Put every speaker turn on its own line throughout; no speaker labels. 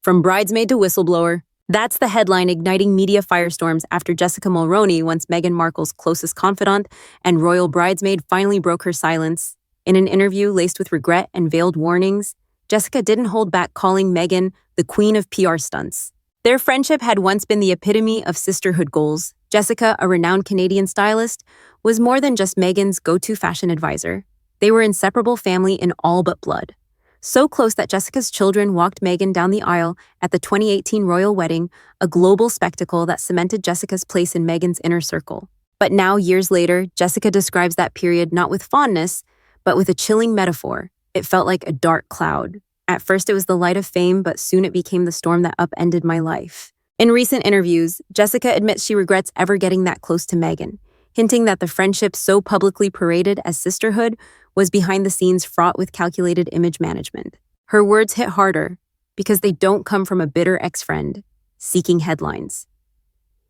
From bridesmaid to whistleblower. That's the headline igniting media firestorms after Jessica Mulroney, once Meghan Markle's closest confidant and royal bridesmaid, finally broke her silence. In an interview laced with regret and veiled warnings, Jessica didn't hold back calling Meghan the queen of PR stunts. Their friendship had once been the epitome of sisterhood goals. Jessica, a renowned Canadian stylist, was more than just Meghan's go-to fashion advisor. They were inseparable family in all but blood. So close that Jessica's children walked Meghan down the aisle at the 2018 royal wedding, a global spectacle that cemented Jessica's place in Meghan's inner circle. But now, years later, Jessica describes that period not with fondness, but with a chilling metaphor. It felt like a dark cloud. At first it was the light of fame, but soon it became the storm that upended my life. In recent interviews, Jessica admits she regrets ever getting that close to Meghan, hinting that the friendship so publicly paraded as sisterhood was behind the scenes fraught with calculated image management. Her words hit harder because they don't come from a bitter ex-friend seeking headlines.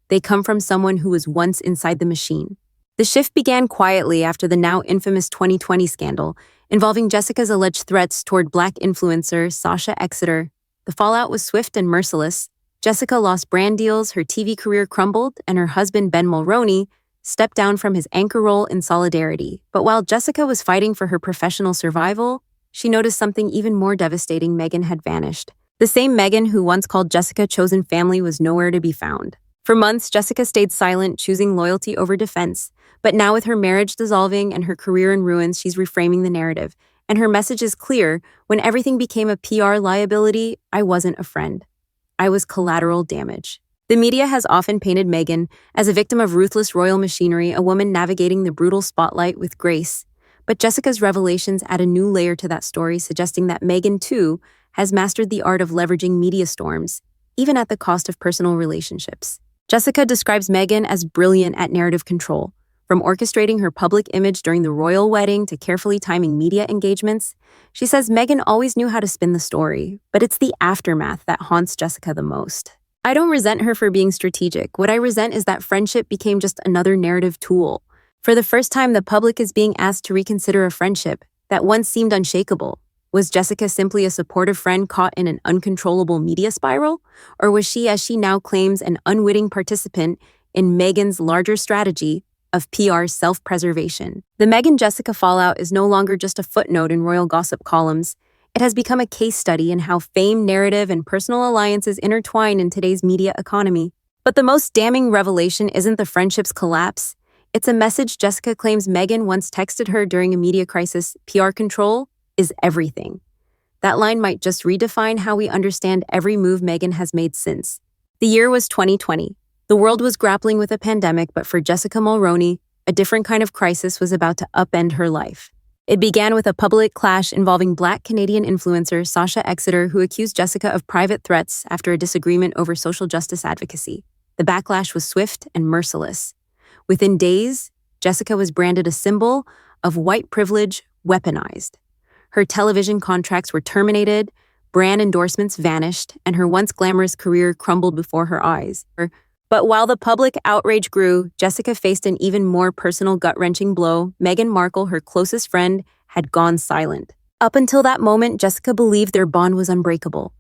They come from someone who was once inside the machine. The shift began quietly after the now infamous 2020 scandal involving Jessica's alleged threats toward Black influencer Sasha Exeter. The fallout was swift and merciless. Jessica lost brand deals, her TV career crumbled, and her husband Ben Mulroney stepped down from his anchor role in solidarity. But while Jessica was fighting for her professional survival, she noticed something even more devastating. Meghan had vanished. The same Meghan who once called Jessica chosen family was nowhere to be found. For months, Jessica stayed silent, choosing loyalty over defense. But now, with her marriage dissolving and her career in ruins, she's reframing the narrative. And her message is clear: when everything became a PR liability, I wasn't a friend. I was collateral damage. The media has often painted Meghan as a victim of ruthless royal machinery, a woman navigating the brutal spotlight with grace. But Jessica's revelations add a new layer to that story, suggesting that Meghan, too, has mastered the art of leveraging media storms, even at the cost of personal relationships. Jessica describes Meghan as brilliant at narrative control. From orchestrating her public image during the royal wedding to carefully timing media engagements, she says Meghan always knew how to spin the story, but it's the aftermath that haunts Jessica the most. I don't resent her for being strategic. What I resent is that friendship became just another narrative tool. For the first time, the public is being asked to reconsider a friendship that once seemed unshakable. Was Jessica simply a supportive friend caught in an uncontrollable media spiral? Or was she, as she now claims, an unwitting participant in Meghan's larger strategy of PR self-preservation? The Meghan-Jessica fallout is no longer just a footnote in royal gossip columns. It has become a case study in how fame, narrative, and personal alliances intertwine in today's media economy. But the most damning revelation isn't the friendship's collapse. It's a message Jessica claims Meghan once texted her during a media crisis: PR control is everything. That line might just redefine how we understand every move Meghan has made since. The year was 2020. The world was grappling with a pandemic, but for Jessica Mulroney, a different kind of crisis was about to upend her life. It began with a public clash involving Black Canadian influencer Sasha Exeter, who accused Jessica of private threats after a disagreement over social justice advocacy. The backlash was swift and merciless. Within days, Jessica was branded a symbol of white privilege weaponized. Her television contracts were terminated, brand endorsements vanished, and her once glamorous career crumbled before her eyes. But while the public outrage grew, Jessica faced an even more personal gut-wrenching blow. Meghan Markle, her closest friend, had gone silent. Up until that moment, Jessica believed their bond was unbreakable.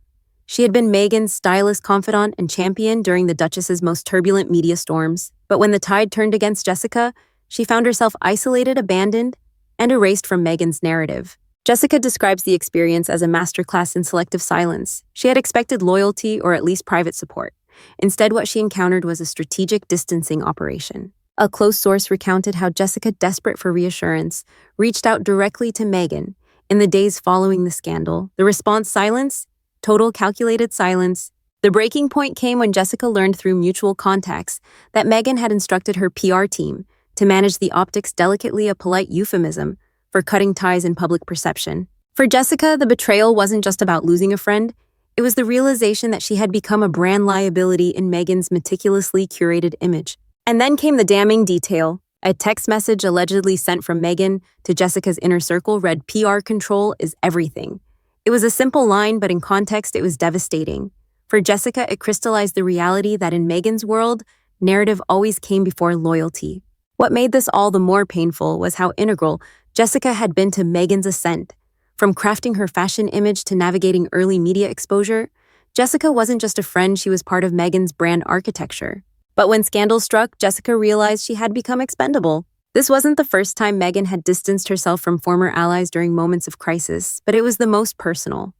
She had been Meghan's stylist, confidant, and champion during the Duchess's most turbulent media storms. But when the tide turned against Jessica, she found herself isolated, abandoned, and erased from Meghan's narrative. Jessica describes the experience as a masterclass in selective silence. She had expected loyalty or at least private support. Instead, what she encountered was a strategic distancing operation. A close source recounted how Jessica, desperate for reassurance, reached out directly to Meghan. In the days following the scandal, the response: silence, total calculated silence. The breaking point came when Jessica learned through mutual contacts that Meghan had instructed her PR team to manage the optics, delicately a polite euphemism for cutting ties in public perception. For Jessica, the betrayal wasn't just about losing a friend. It was the realization that she had become a brand liability in Meghan's meticulously curated image. And then came the damning detail. A text message allegedly sent from Meghan to Jessica's inner circle read, "PR control is everything." It was a simple line, but in context, it was devastating. For Jessica, it crystallized the reality that in Meghan's world, narrative always came before loyalty. What made this all the more painful was how integral Jessica had been to Meghan's ascent. From crafting her fashion image to navigating early media exposure, Jessica wasn't just a friend, she was part of Meghan's brand architecture. But when scandal struck, Jessica realized she had become expendable. This wasn't the first time Meghan had distanced herself from former allies during moments of crisis, but it was the most personal.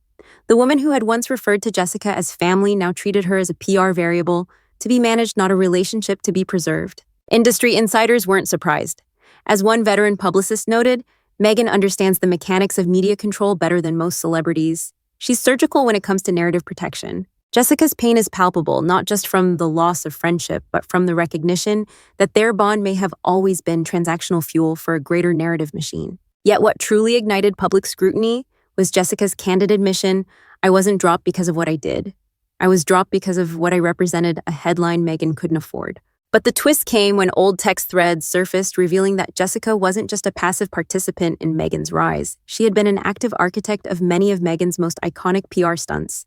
The woman who had once referred to Jessica as family now treated her as a PR variable, to be managed, not a relationship to be preserved. Industry insiders weren't surprised. As one veteran publicist noted, Meghan understands the mechanics of media control better than most celebrities. She's surgical when it comes to narrative protection. Jessica's pain is palpable, not just from the loss of friendship, but from the recognition that their bond may have always been transactional fuel for a greater narrative machine. Yet what truly ignited public scrutiny was Jessica's candid admission, "I wasn't dropped because of what I did. I was dropped because of what I represented, a headline Meghan couldn't afford." But the twist came when old text threads surfaced revealing that Jessica wasn't just a passive participant in Meghan's rise. She had been an active architect of many of Meghan's most iconic PR stunts.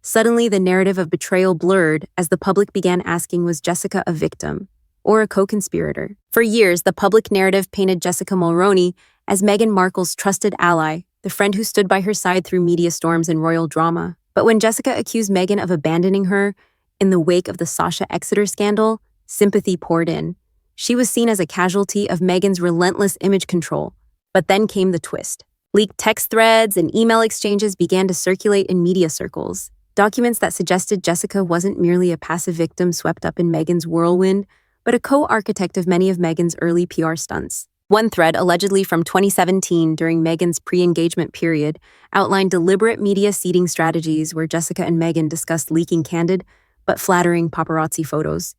Suddenly, the narrative of betrayal blurred as the public began asking, was Jessica a victim or a co-conspirator? For years, the public narrative painted Jessica Mulroney as Meghan Markle's trusted ally, the friend who stood by her side through media storms and royal drama. But when Jessica accused Meghan of abandoning her in the wake of the Sasha Exeter scandal, sympathy poured in. She was seen as a casualty of Meghan's relentless image control. But then came the twist. Leaked text threads and email exchanges began to circulate in media circles. Documents that suggested Jessica wasn't merely a passive victim swept up in Meghan's whirlwind, but a co-architect of many of Meghan's early PR stunts. One thread, allegedly from 2017 during Meghan's pre-engagement period, outlined deliberate media seeding strategies where Jessica and Meghan discussed leaking candid but flattering paparazzi photos.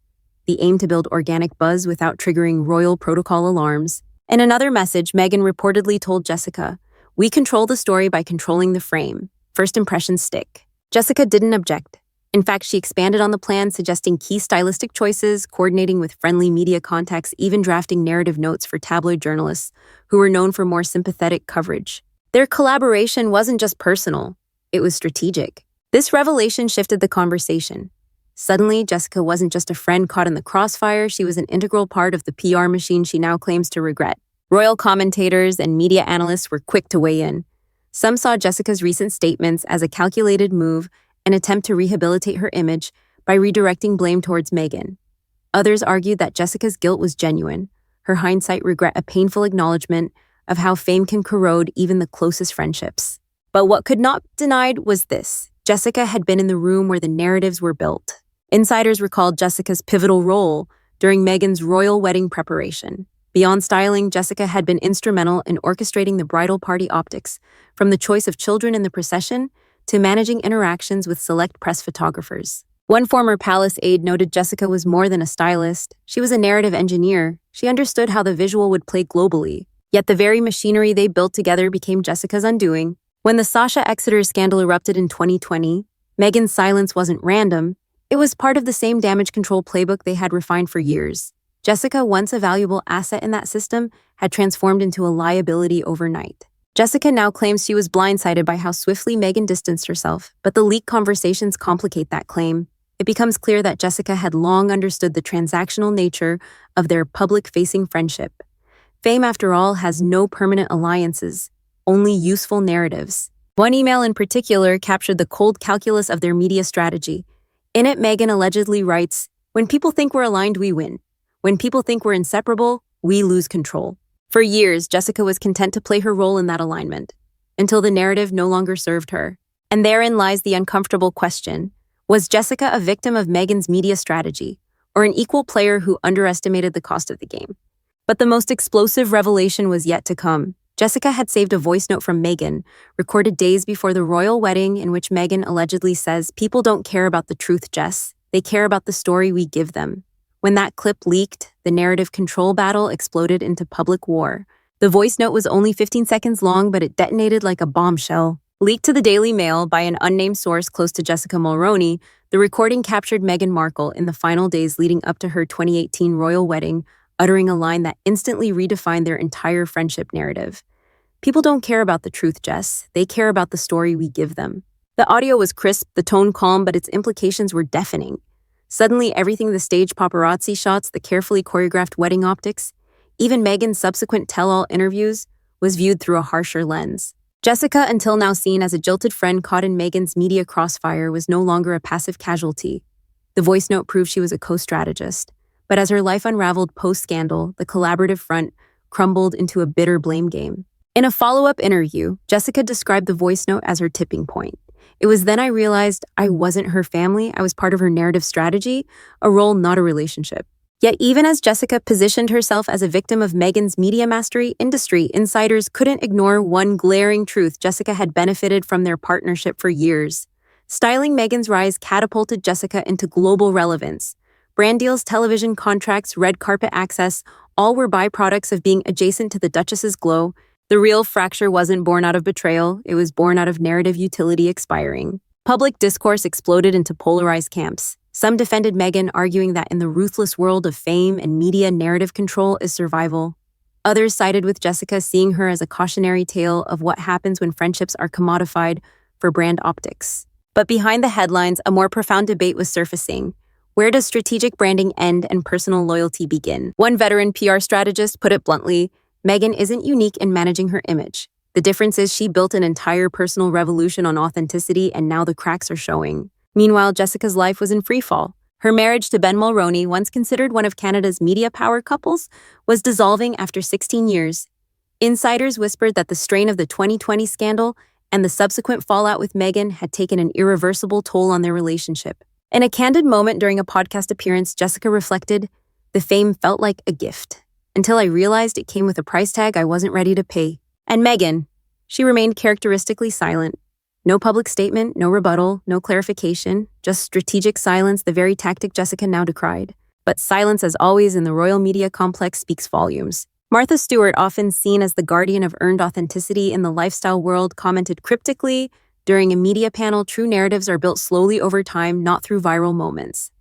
The aim to build organic buzz without triggering royal protocol alarms. In another message, Meghan reportedly told Jessica, "We control the story by controlling the frame. First impressions stick." Jessica didn't object. In fact, she expanded on the plan, suggesting key stylistic choices, coordinating with friendly media contacts, even drafting narrative notes for tabloid journalists who were known for more sympathetic coverage. Their collaboration wasn't just personal, it was strategic. This revelation shifted the conversation. Suddenly, Jessica wasn't just a friend caught in the crossfire, she was an integral part of the PR machine she now claims to regret. Royal commentators and media analysts were quick to weigh in. Some saw Jessica's recent statements as a calculated move, an attempt to rehabilitate her image by redirecting blame towards Meghan. Others argued that Jessica's guilt was genuine, her hindsight regret a painful acknowledgement of how fame can corrode even the closest friendships. But what could not be denied was this: Jessica had been in the room where the narratives were built. Insiders recalled Jessica's pivotal role during Meghan's royal wedding preparation. Beyond styling, Jessica had been instrumental in orchestrating the bridal party optics, from the choice of children in the procession to managing interactions with select press photographers. One former palace aide noted Jessica was more than a stylist. She was a narrative engineer. She understood how the visual would play globally. Yet the very machinery they built together became Jessica's undoing. When the Sasha Exeter scandal erupted in 2020, Meghan's silence wasn't random. It was part of the same damage control playbook they had refined for years. Jessica, once a valuable asset in that system, had transformed into a liability overnight. Jessica now claims she was blindsided by how swiftly Meghan distanced herself, but the leaked conversations complicate that claim. It becomes clear that Jessica had long understood the transactional nature of their public-facing friendship. Fame, after all, has no permanent alliances, only useful narratives. One email in particular captured the cold calculus of their media strategy. In it, Meghan allegedly writes, "When people think we're aligned, we win. When people think we're inseparable, we lose control." For years, Jessica was content to play her role in that alignment, until the narrative no longer served her. And therein lies the uncomfortable question: was Jessica a victim of Meghan's media strategy, or an equal player who underestimated the cost of the game? But the most explosive revelation was yet to come. Jessica had saved a voice note from Meghan, recorded days before the royal wedding, in which Meghan allegedly says, "People don't care about the truth, Jess. They care about the story we give them." When that clip leaked, the narrative control battle exploded into public war. The voice note was only 15 seconds long, but it detonated like a bombshell. Leaked to the Daily Mail by an unnamed source close to Jessica Mulroney, the recording captured Meghan Markle in the final days leading up to her 2018 royal wedding, uttering a line that instantly redefined their entire friendship narrative. "People don't care about the truth, Jess. They care about the story we give them." The audio was crisp, the tone calm, but its implications were deafening. Suddenly, everything, the staged paparazzi shots, the carefully choreographed wedding optics, even Meghan's subsequent tell-all interviews, was viewed through a harsher lens. Jessica, until now seen as a jilted friend caught in Meghan's media crossfire, was no longer a passive casualty. The voice note proved she was a co-strategist. But as her life unraveled post-scandal, the collaborative front crumbled into a bitter blame game. In a follow-up interview, Jessica described the voice note as her tipping point. It was then I realized I wasn't her family, I was part of her narrative strategy, a role, not a relationship. Yet even as Jessica positioned herself as a victim of Meghan's media mastery, industry insiders couldn't ignore one glaring truth: Jessica had benefited from their partnership for years. Styling Meghan's rise catapulted Jessica into global relevance. Brand deals, television contracts, red carpet access, all were byproducts of being adjacent to the Duchess's glow. The real fracture wasn't born out of betrayal, it was born out of narrative utility expiring. Public discourse exploded into polarized camps. Some defended Meghan, arguing that in the ruthless world of fame and media, narrative control is survival. Others sided with Jessica, seeing her as a cautionary tale of what happens when friendships are commodified for brand optics. But behind the headlines, a more profound debate was surfacing. Where does strategic branding end and personal loyalty begin? One veteran PR strategist put it bluntly: Meghan isn't unique in managing her image. The difference is she built an entire personal revolution on authenticity, and now the cracks are showing. Meanwhile, Jessica's life was in freefall. Her marriage to Ben Mulroney, once considered one of Canada's media power couples, was dissolving after 16 years. Insiders whispered that the strain of the 2020 scandal and the subsequent fallout with Meghan had taken an irreversible toll on their relationship. In a candid moment during a podcast appearance, Jessica reflected, "The fame felt like a gift, until I realized it came with a price tag I wasn't ready to pay." And Meghan, she remained characteristically silent. No public statement, no rebuttal, no clarification, just strategic silence, the very tactic Jessica now decried. But silence, as always in the royal media complex, speaks volumes. Martha Stewart, often seen as the guardian of earned authenticity in the lifestyle world, commented cryptically during a media panel, "True narratives are built slowly over time, not through viral moments."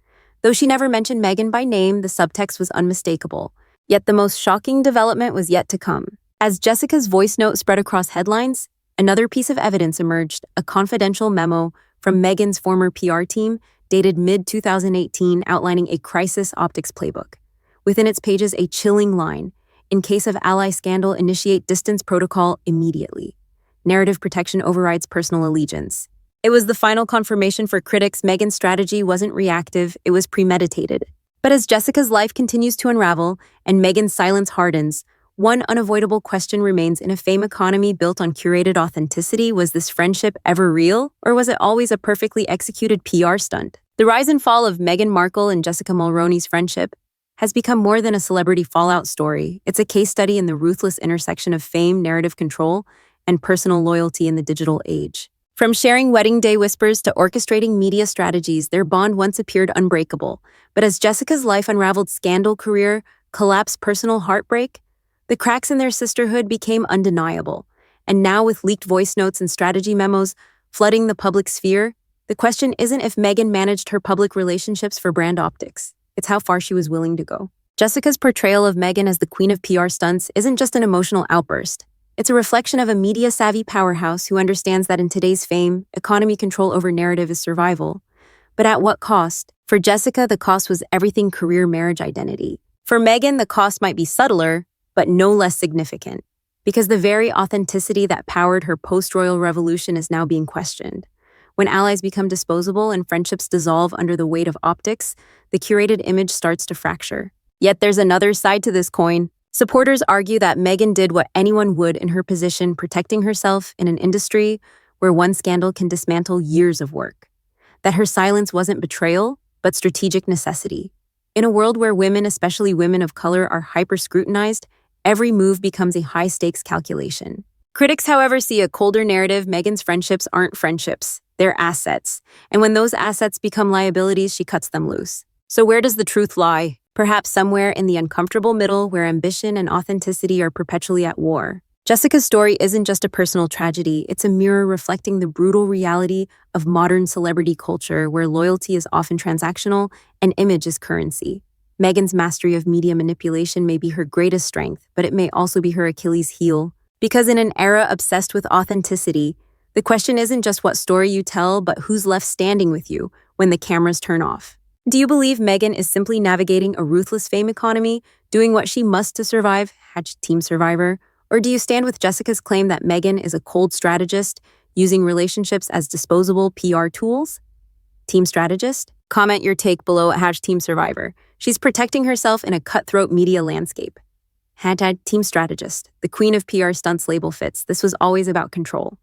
Though she never mentioned Meghan by name, the subtext was unmistakable. Yet the most shocking development was yet to come. As Jessica's voice note spread across headlines, another piece of evidence emerged: a confidential memo from Meghan's former PR team dated mid-2018 outlining a crisis optics playbook. Within its pages, a chilling line: "In case of ally scandal, initiate distance protocol immediately. Narrative protection overrides personal allegiance." It was the final confirmation for critics. Meghan's strategy wasn't reactive, it was premeditated. But as Jessica's life continues to unravel and Meghan's silence hardens, one unavoidable question remains: in a fame economy built on curated authenticity, was this friendship ever real, or was it always a perfectly executed PR stunt? The rise and fall of Meghan Markle and Jessica Mulroney's friendship has become more than a celebrity fallout story. It's a case study in the ruthless intersection of fame, narrative control, and personal loyalty in the digital age. From sharing wedding day whispers to orchestrating media strategies, their bond once appeared unbreakable. But as Jessica's life unraveled, scandal, career, collapse, personal heartbreak, the cracks in their sisterhood became undeniable. And now, with leaked voice notes and strategy memos flooding the public sphere, the question isn't if Meghan managed her public relationships for brand optics. It's how far she was willing to go. Jessica's portrayal of Meghan as the queen of PR stunts isn't just an emotional outburst. It's a reflection of a media-savvy powerhouse who understands that in today's fame, economy, control over narrative is survival. But at what cost? For Jessica, the cost was everything: career, marriage, identity. For Meghan, the cost might be subtler, but no less significant, because the very authenticity that powered her post-royal revolution is now being questioned. When allies become disposable and friendships dissolve under the weight of optics, the curated image starts to fracture. Yet there's another side to this coin. Supporters argue that Meghan did what anyone would in her position, protecting herself in an industry where one scandal can dismantle years of work. That her silence wasn't betrayal, but strategic necessity. In a world where women, especially women of color, are hyper-scrutinized, every move becomes a high-stakes calculation. Critics, however, see a colder narrative: Meghan's friendships aren't friendships, they're assets. And when those assets become liabilities, she cuts them loose. So where does the truth lie? Perhaps somewhere in the uncomfortable middle, where ambition and authenticity are perpetually at war. Jessica's story isn't just a personal tragedy, it's a mirror reflecting the brutal reality of modern celebrity culture, where loyalty is often transactional and image is currency. Meghan's mastery of media manipulation may be her greatest strength, but it may also be her Achilles heel. Because in an era obsessed with authenticity, the question isn't just what story you tell, but who's left standing with you when the cameras turn off. Do you believe Meghan is simply navigating a ruthless fame economy, doing what she must to survive, #Team Survivor, Or do you stand with Jessica's claim that Meghan is a cold strategist using relationships as disposable PR tools? Team strategist? Comment your take below at #TeamSurvivor. She's protecting herself in a cutthroat media landscape. #Team strategist. The queen of PR stunts label fits. This was always about control.